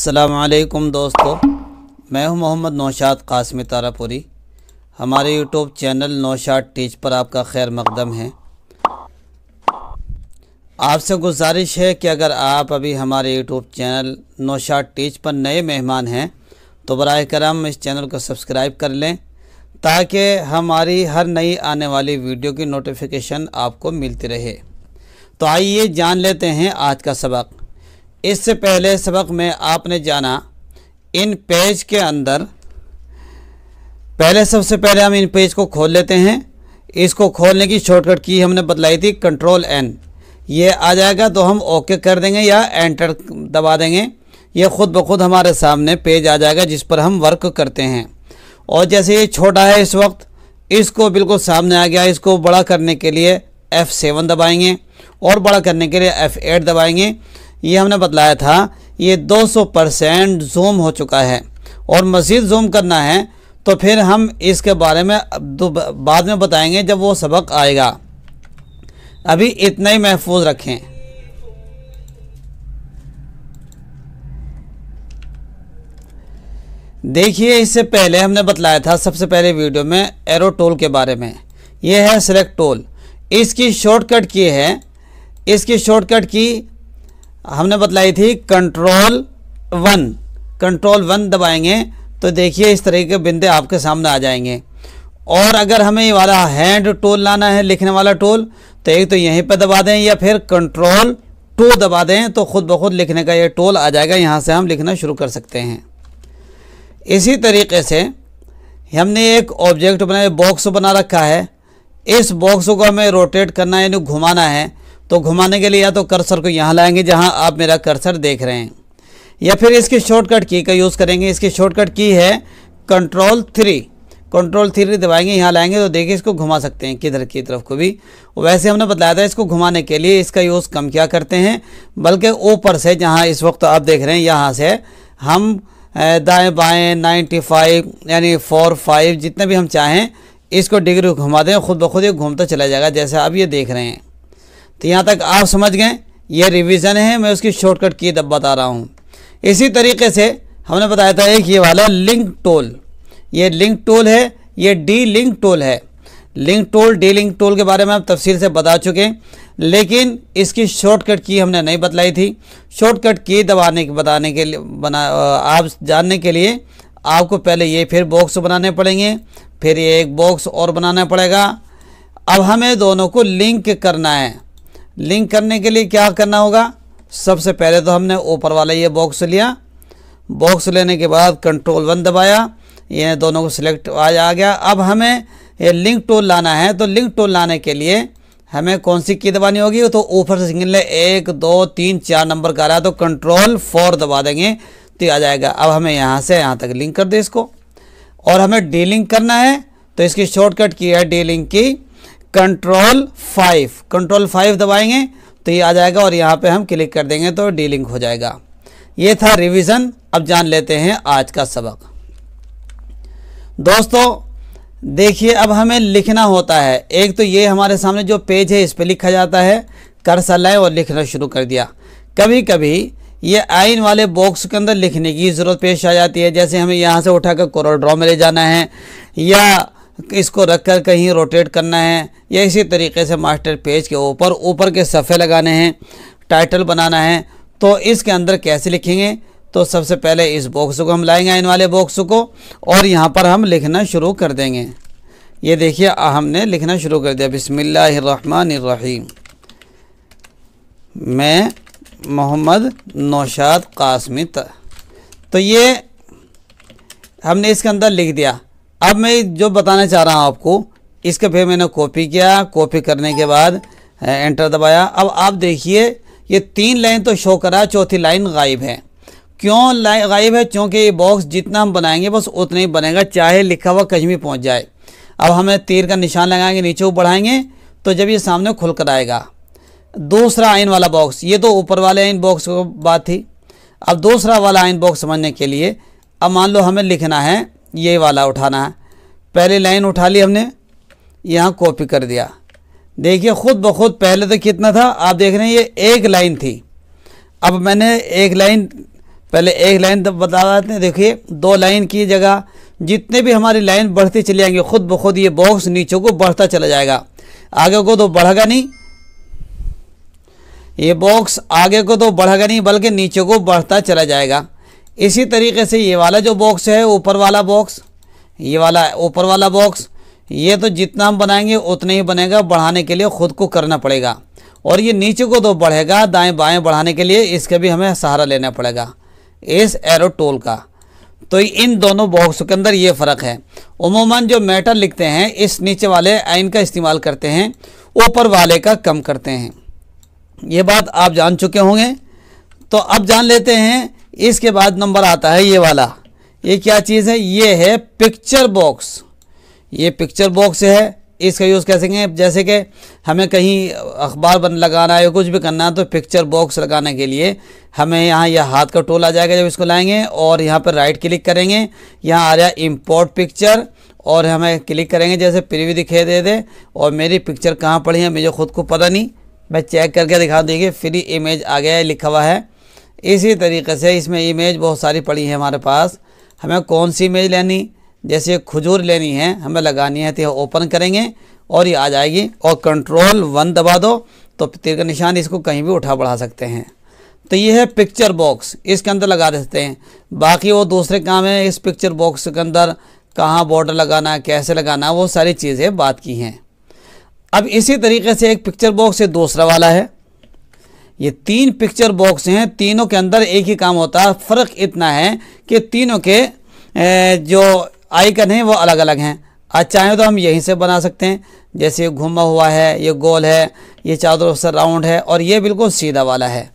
अस्सलामुअलैकुम दोस्तों, मैं हूं मोहम्मद नौशाद कासमी तारापुरी। हमारे यूट्यूब चैनल नौशाद टीच पर आपका खैर मकदम है। आपसे गुजारिश है कि अगर आप अभी हमारे यूट्यूब चैनल नौशाद टीच पर नए मेहमान हैं तो बराए करम इस चैनल को सब्सक्राइब कर लें ताकि हमारी हर नई आने वाली वीडियो की नोटिफिकेशन आपको मिलती रहे। तो आइए जान लेते हैं आज का सबक। इससे पहले सबक में आपने जाना इन पेज के अंदर, सबसे पहले हम इन पेज को खोल लेते हैं। इसको खोलने की शॉर्टकट की हमने बतलाई थी Ctrl+N। ये आ जाएगा तो हम ओके कर देंगे या एंटर दबा देंगे। ये ख़ुद ब खुद हमारे सामने पेज आ जाएगा जिस पर हम वर्क करते हैं। और जैसे ये छोटा है इस वक्त, इसको बिल्कुल सामने आ गया। इसको बड़ा करने के लिए F7 दबाएंगे और बड़ा करने के लिए F8 दबाएंगे। ये हमने बतलाया था ये 200% जूम हो चुका है और मज़ीद जूम करना है तो फिर हम इसके बारे में बाद में बताएंगे जब वो सबक आएगा। अभी इतना ही महफूज रखें। देखिए, इससे पहले हमने बतलाया था सबसे पहले वीडियो में एरो टूल के बारे में। ये है सेलेक्ट टूल। इसकी शॉर्टकट की है, इसकी शॉर्टकट की हमने बतलाई थी Ctrl+1 दबाएंगे तो देखिए इस तरह के बिंदे आपके सामने आ जाएंगे। और अगर हमें ये वाला हैंड टूल लाना है, लिखने वाला टूल, तो एक तो यहीं पर दबा दें या फिर Ctrl+2 दबा दें तो खुद ब खुद लिखने का ये टूल आ जाएगा। यहाँ से हम लिखना शुरू कर सकते हैं। इसी तरीके से हमने एक ऑब्जेक्ट बनाया, बॉक्स बना रखा है। इस बॉक्स को हमें रोटेट करना है, यानी घुमाना है। तो घुमाने के लिए या तो कर्सर को यहाँ लाएंगे जहाँ आप मेरा कर्सर देख रहे हैं, या फिर इसकी शॉर्टकट की का यूज़ करेंगे। इसकी शॉर्टकट की है Ctrl+3 दबाएंगे, यहाँ लाएंगे तो देखिए इसको घुमा सकते हैं किधर की तरफ को भी। वैसे हमने बताया था इसको घुमाने के लिए इसका यूज़ कम क्या करते हैं, बल्कि ऊपर से जहाँ इस वक्त आप देख रहे हैं यहाँ से हम दाएँ बाएँ 95 यानी 4 5 जितने भी हम चाहें इसको डिग्री घुमा दें, खुद ब खुद ये घूमता चला जाएगा जैसे आप ये देख रहे हैं। तो यहाँ तक आप समझ गए, ये रिवीजन है, मैं उसकी शॉर्टकट की दब बता रहा हूँ। इसी तरीके से हमने बताया था एक ये वाला लिंक टूल। ये लिंक टूल है, ये डी लिंक टूल है। Link tool, D link tool के बारे में आप तफसील से बता चुके हैं, लेकिन इसकी शॉर्टकट की हमने नहीं बतलाई थी। शॉर्टकट की बताने के लिए आप जानने के लिए आपको पहले ये फिर बॉक्स बनाने पड़ेंगे, फिर ये एक बॉक्स और बनाना पड़ेगा। अब हमें दोनों को लिंक करना है। लिंक करने के लिए क्या करना होगा, सबसे पहले तो हमने ऊपर वाला ये बॉक्स लिया। बॉक्स लेने के बाद Ctrl+1 दबाया, ये दोनों को सिलेक्ट आ गया। अब हमें ये लिंक टूल लाना है, तो लिंक टूल लाने के लिए हमें कौन सी की दबानी होगी, तो ऊपर से सिंगल 1 2 3 4 नंबर का आ रहा है तो Ctrl+4 दबा देंगे तो आ जाएगा। अब हमें यहाँ से यहाँ तक लिंक कर दे इसको। और हमें डी लिंक करना है तो इसकी शॉर्टकट की है डी लिंक की Ctrl+5 दबाएंगे तो ये आ जाएगा और यहाँ पे हम क्लिक कर देंगे तो डी लिंक हो जाएगा। ये था रिवीजन। अब जान लेते हैं आज का सबक। दोस्तों देखिए, अब हमें लिखना होता है। एक तो ये हमारे सामने जो पेज है इस पे लिखा जाता है, कर्सर लाए और लिखना शुरू कर दिया। कभी कभी ये आइन वाले बॉक्स के अंदर लिखने की ज़रूरत पेश आ जाती है, जैसे हमें यहाँ से उठाकर कोरल ड्रॉ में ले जाना है या इसको रखकर कहीं रोटेट करना है, या इसी तरीके से मास्टर पेज के ऊपर के सफ़े लगाने हैं, टाइटल बनाना है। तो इसके अंदर कैसे लिखेंगे, तो सबसे पहले इस बॉक्स को हम लाएंगे, आइन वाले बॉक्स को, और यहाँ पर हम लिखना शुरू कर देंगे। ये देखिए हमने लिखना शुरू कर दिया, बिस्मिल्लाहिर्रहमानिर्रहीम। मैं मोहम्मद नौशाद कासमी। तो ये हमने इसके अंदर लिख दिया। अब मैं जो बताना चाह रहा हूँ आपको, इसके फिर मैंने कॉपी किया। कॉपी करने के बाद एंटर दबाया। अब आप देखिए ये 3 लाइन तो शो करा, चौथी लाइन गायब है। क्यों गायब है, क्योंकि ये बॉक्स जितना हम बनाएंगे बस उतना ही बनेगा, चाहे लिखा हुआ कहीं भी पहुँच जाए। अब हमें तीर का निशान लगाएंगे, नीचे ऊपर बढ़ाएंगे तो जब ये सामने खुल कर आएगा। दूसरा आइन वाला बॉक्स, ये तो ऊपर वाले आइन बॉक्स की बात थी। अब दूसरा वाला आइन बॉक्स समझने के लिए, अब मान लो हमें लिखना है, ये वाला उठाना है। पहली लाइन उठा ली हमने, यहाँ कॉपी कर दिया। देखिए खुद ब खुद पहले तो कितना था, आप देख रहे हैं ये 1 लाइन थी। अब मैंने 1 लाइन पहले एक लाइन बता देते हैं। देखिए 2 लाइन की जगह जितने भी हमारी लाइन बढ़ती चली जाएंगी, खुद ब खुद ये बॉक्स नीचे को बढ़ता चला जाएगा। आगे को तो बढ़ेगा नहीं, ये बॉक्स आगे को तो बढ़ेगा नहीं बल्कि नीचे को बढ़ता चला जाएगा। इसी तरीके से ये वाला जो बॉक्स है, ऊपर वाला बॉक्स, ये वाला ऊपर वाला बॉक्स, ये तो जितना हम बनाएंगे उतना ही बनेगा, बढ़ाने के लिए खुद को करना पड़ेगा। और ये नीचे को तो बढ़ेगा, दाएं बाएं बढ़ाने के लिए इसका भी हमें सहारा लेना पड़ेगा इस एरो टूल का। तो इन दोनों बॉक्स के अंदर ये फ़र्क है। उमूमन जो मेटल लिखते हैं इस नीचे वाले आइन का इस्तेमाल करते हैं, ऊपर वाले का कम करते हैं। ये बात आप जान चुके होंगे। तो अब जान लेते हैं, इसके बाद नंबर आता है ये वाला। ये क्या चीज़ है? ये है पिक्चर बॉक्स। ये पिक्चर बॉक्स है, इसका यूज़ कैसे करेंगे? जैसे कि हमें कहीं अखबार लगाना है या कुछ भी करना है तो पिक्चर बॉक्स लगाने के लिए हमें यहाँ यह हाथ का टूल आ जाएगा। जब इसको लाएंगे और यहाँ पर राइट क्लिक करेंगे, यहाँ आ रहा है इंपोर्ट पिक्चर, और हमें क्लिक करेंगे जैसे प्रीव्यू दिखाई दे दे। और मेरी पिक्चर कहाँ पड़ी है मुझे खुद को पता नहीं, मैं चेक करके दिखा देंगे। फ्री इमेज आ गया है, लिखा हुआ है। इसी तरीके से इसमें इमेज बहुत सारी पड़ी है हमारे पास। हमें कौन सी इमेज लेनी, जैसे खजूर लेनी है, हमें लगानी है, तो ओपन करेंगे और ये आ जाएगी। और कंट्रोल 1 दबा दो तो तीर का निशान, इसको कहीं भी उठा बढ़ा सकते हैं। तो ये है पिक्चर बॉक्स, इसके अंदर लगा देते हैं। बाकी वो दूसरे काम है, इस पिक्चर बॉक्स के अंदर कहाँ बॉर्डर लगाना है, कैसे लगाना है, वो सारी चीज़ें बात की हैं। अब इसी तरीके से एक पिक्चर बॉक्स है, दूसरा वाला है। ये 3 पिक्चर बॉक्स हैं, तीनों के अंदर एक ही काम होता है। फ़र्क इतना है कि तीनों के जो आइकन हैं वो अलग अलग हैं। आज चाहें तो हम यहीं से बना सकते हैं, जैसे ये घुमा हुआ है, ये गोल है, ये चारों तरफ से राउंड है, और ये बिल्कुल सीधा वाला है।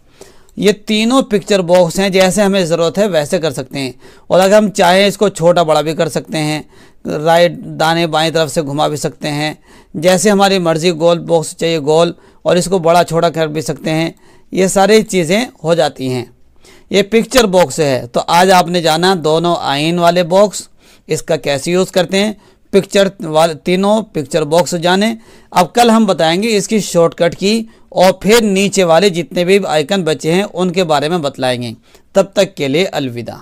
ये तीनों पिक्चर बॉक्स हैं, जैसे हमें ज़रूरत है वैसे कर सकते हैं। और अगर हम चाहें इसको छोटा बड़ा भी कर सकते हैं, राइट दाने बाएं तरफ से घुमा भी सकते हैं, जैसे हमारी मर्ज़ी। गोल बॉक्स चाहिए गोल, और इसको बड़ा छोटा कर भी सकते हैं। ये सारी चीज़ें हो जाती हैं। ये पिक्चर बॉक्स है। तो आज आपने जाना दोनों आइन वाले बॉक्स, इसका कैसे यूज़ करते हैं, पिक्चर वाले तीनों पिक्चर बॉक्स जाने। अब कल हम बताएंगे इसकी शॉर्टकट की, और फिर नीचे वाले जितने भी आइकन बचे हैं उनके बारे में बतलाएंगे। तब तक के लिए अलविदा।